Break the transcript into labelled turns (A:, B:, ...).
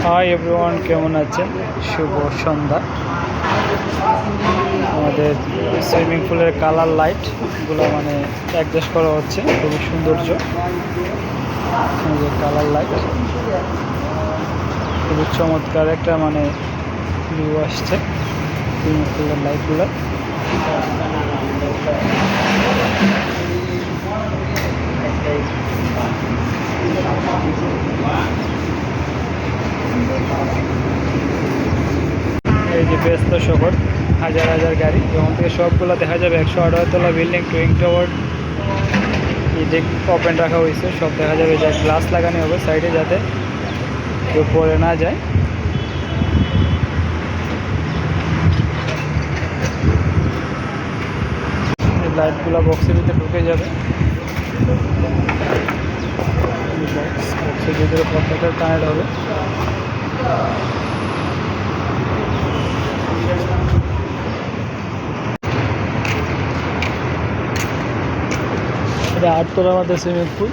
A: Hi everyone, কেমন আছেন? শুভ সন্ধ্যা। আমাদের সুইমিং পুলের কালার লাইটগুলো মানে অ্যাডজাস্ট করা হচ্ছে, খুবই সৌন্দর্য। কালার লাইট খুবই চমৎকার একটা মানে ভিউ আসছে সুইমিং পুলের লাইটগুলো। এই যে ব্যস্ত শহর, হাজার হাজার গাড়ি, যেমন থেকে সবগুলো দেখা যাবে। 108 তলা বিল্ডিং, টুইং টাওয়ার, এই যে ওপেন রাখা হয়েছে, সব দেখা যাবে। যে গ্লাস লাগানো হবে সাইডে, যাতে কেউ পড়ে না যায়। লাইটগুলো বক্সের ভিতরে ঢুকে যাবে। বক্সের ভিতরে পতাকা কানেক্ট হবে। এটা 8 তলার মধ্যে সুইমিং পুল।